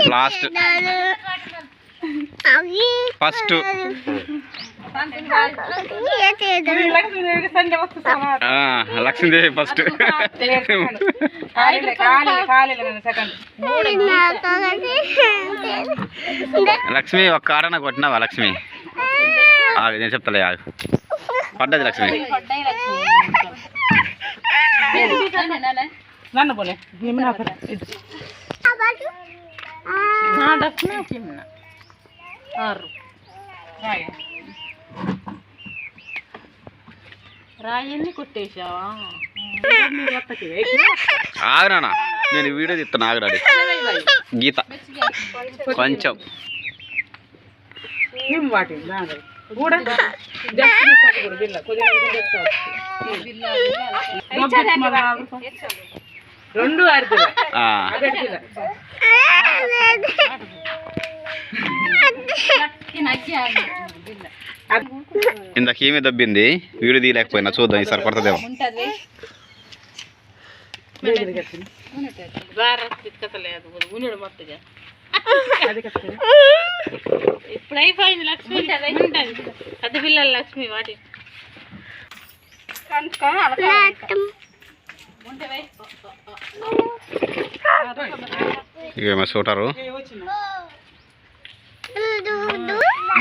Last first Lakshmidevi first Lakshmi ఒక్క ఆడన కొట్టినావా లక్ష్మి నేను చెప్తలే పడ్డది లక్ష్మి నన్ను పోలే రాయన్ని కొట్టేశావా ఆగనా నేను వీడియో తీస్తాను ఆగరాడి గీత కొంచెం వాటి రెండు ఇందాక ఏమి దబ్బింది వీడియో తీయలేకపోయినా చూద్దాం ఈసారి కొడతదేమో ఇప్పుడు అయిపోయింది లక్ష్మి పెద్ద పిల్లలు లక్ష్మి వాటి ఇవేమో చూటారు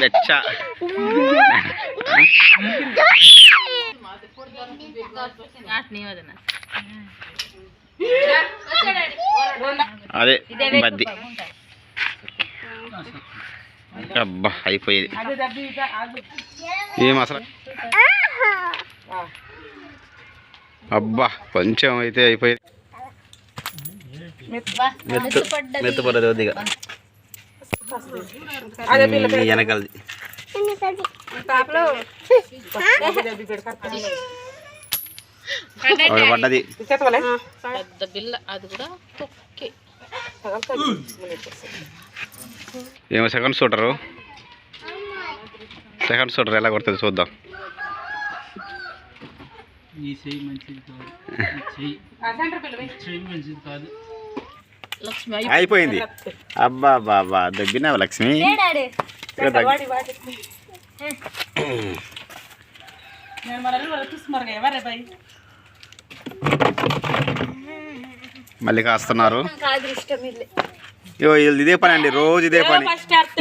బెచ్చ అదే బద్ది అబ్బా అయిపోయేది ఏం అసలు అబ్బా కొంచెం అయితే అయిపోయేది మెత్తపడ్డది కొద్దిగా వెనకాలది పడ్డది పెద్ద బిల్ల అది కూడా ఏమో సెకండ్ షూటరు ఎలా కొడుతుంది చూద్దాం అయిపోయింది అబ్బా బాబా దగ్గినావు లక్ష్మి మళ్ళీ కాస్తున్నారు ఇదే పని అండి రోజు ఇదే పని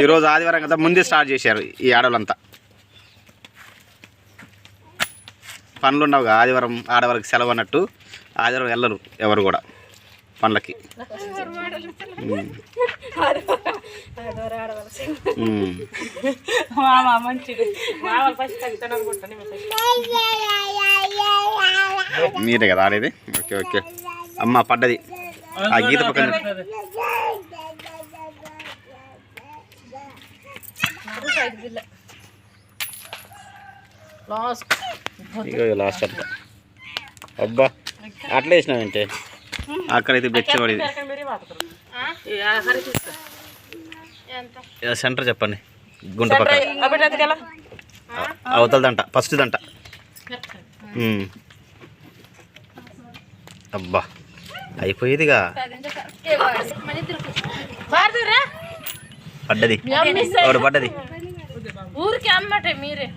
ఈరోజు ఆదివారం కదా ముందే స్టార్ట్ చేశారు ఈ ఆడవాళ్ళంతా పనులు ఉండవుగా ఆదివారం ఆడవారికి సెలవు అన్నట్టు ఆదివారం వెళ్ళరు ఎవరు కూడా పనులకి మీరే కదా ఆడేది ఓకే ఓకే అమ్మ పడ్డది ఆ గీత పక్కన లాస్ట్ అంట అబ్బా అట్లా వేసినావంటే అక్కడైతే బెచ్చబడింది సెంటర్ చెప్పండి గుంట పక్కన అవతలదంట ఫస్ట్ దంట అబ్బా అయిపోయేదిగా పడ్డది పడ్డది ఊరికి అమ్మటే మీరే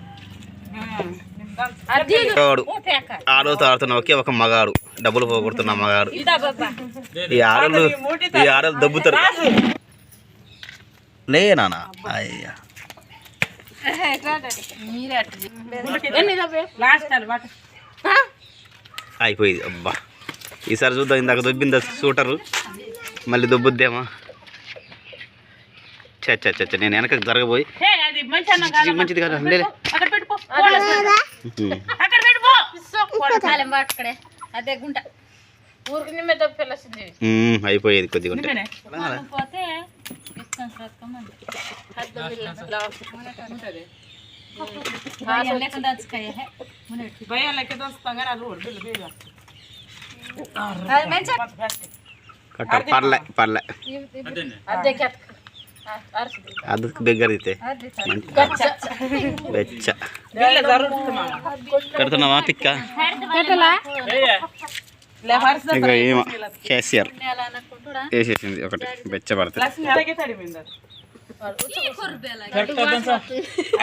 ఆడోతో ఆడుతున్నా ఒకే ఒక మగాడు డబ్బులు పోగొడుతున్నా మగాడు ఈ ఆడలు దబ్బుతారు లే నాన్న అయ్యా అయిపోయింది అబ్బా ఈసారి చూద్దాం ఇందాక దొబ్బిందా షూటరు మళ్ళీ దొబ్బుద్దేమా చచ్చ నేను వెనక జరగబోయి మంచిది కదా అయిపోయేది కొద్దిగా పర్లే పర్లే ಅದಕ್ಕೆ ಬೇಗರಿತೆ ಬೆಚ್ಚ ಕಡ್ತಾನವ ತಿಕ್ಕ ఇక ఏమో కేసీఆర్ వేసేసింది ఒకటి బెచ్చబడుతుంది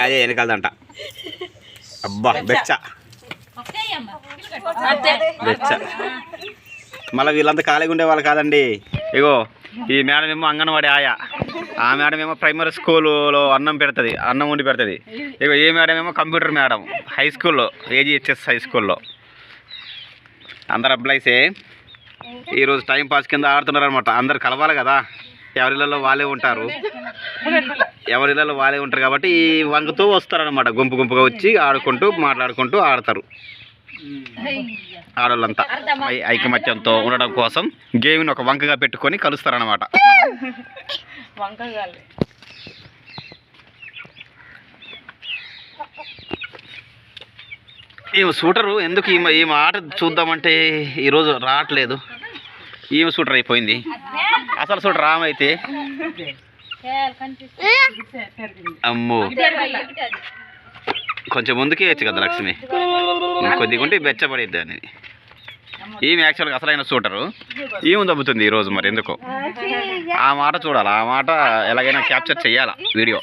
అదే వెనకాలదంట అబ్బా బెచ్చ బెచ్చ మళ్ళీ వీళ్ళంతా ఖాళీగా ఉండేవాళ్ళు కాదండి. ఇగో ఈ మేడం ఏమో అంగన్వాడి ఆయా, ఆ మేడం ఏమో ప్రైమరీ స్కూల్లో అన్నం పెడుతుంది, అన్నం వండి పెడుతుంది. ఇగో ఏ మేడం ఏమో కంప్యూటర్ మేడం హై స్కూల్లో, ఏజీహెచ్ఎస్ హై స్కూల్లో. అందరు అబ్బాయిసే ఈరోజు టైం పాస్ కింద ఆడుతున్నారు అనమాట. అందరు కలవాలి కదా, ఎవరిళ్ళలో వాళ్ళే ఉంటారు కాబట్టి ఈ వంగుతూ వస్తారనమాట. గుంపు గుంపుగా వచ్చి ఆడుకుంటూ మాట్లాడుకుంటూ ఆడతారు. ఆడవాళ్ళంతా ఐకమత్యంతో ఉండడం కోసం గేమ్ని ఒక వంకగా పెట్టుకొని కలుస్తారనమాట. ఈమె షూటరు ఎందుకు ఈమె ఆట చూద్దామంటే ఈరోజు రావట్లేదు. ఈమె షూటర్ అయిపోయింది. అసలు షూటర్ రామైతే అమ్మో కొంచెం ముందుకే వచ్చు కదా లక్ష్మి, కొద్దిగా ఉంటే బెచ్చబడిద్ది అనేది. ఈమె యాక్చువల్గా అసలైన షూటరు, ఈమె దబ్బుతుంది ఈరోజు. మరి ఎందుకో ఆ మాట చూడాలి, ఆ మాట ఎలాగైనా క్యాప్చర్ చెయ్యాలా వీడియో.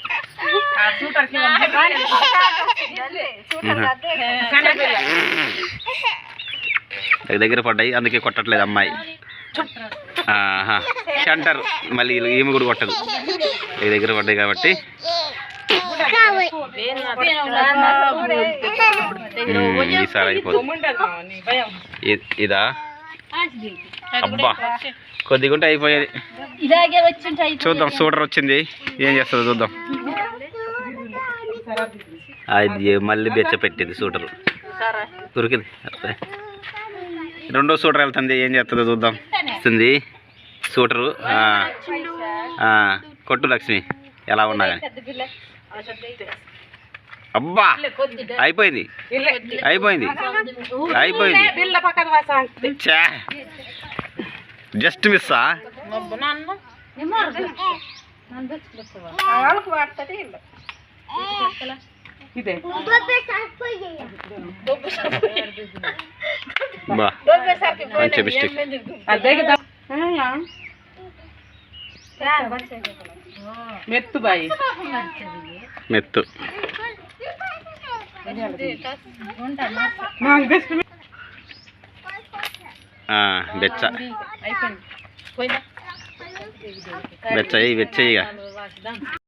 దగ్గర పడ్డాయి అందుకే కొట్టట్లేదు అమ్మాయి. సెంటర్ మళ్ళీ ఈమె కూడా కొట్టదు, దగ్గర పడ్డాయి కాబట్టి. ఈసారి అయిపోతుంది. ఇదా అబ్బా కొద్దిగా ఉంటే అయిపోయేది. చూద్దాం షూటర్ వచ్చింది ఏం చేస్తుందో చూద్దాం. అది మళ్ళీ బెచ్చ పెట్టింది షూటర్, దొరికింది. రెండో షూటర్ వెళ్తుంది ఏం చేస్తుందో చూద్దాం. వస్తుంది షూటరు. కొట్టు లక్ష్మి ఎలా ఉన్నా కానీ. అబ్బా అయిపోయింది అయిపోయింది అయిపోయింది. జస్ట్ మిస్సా. బా మంచి మిస్టేక్. మెత్తు బాయి మెత్తు బెచ్చ బెచ్చ బెచ్చ ఇక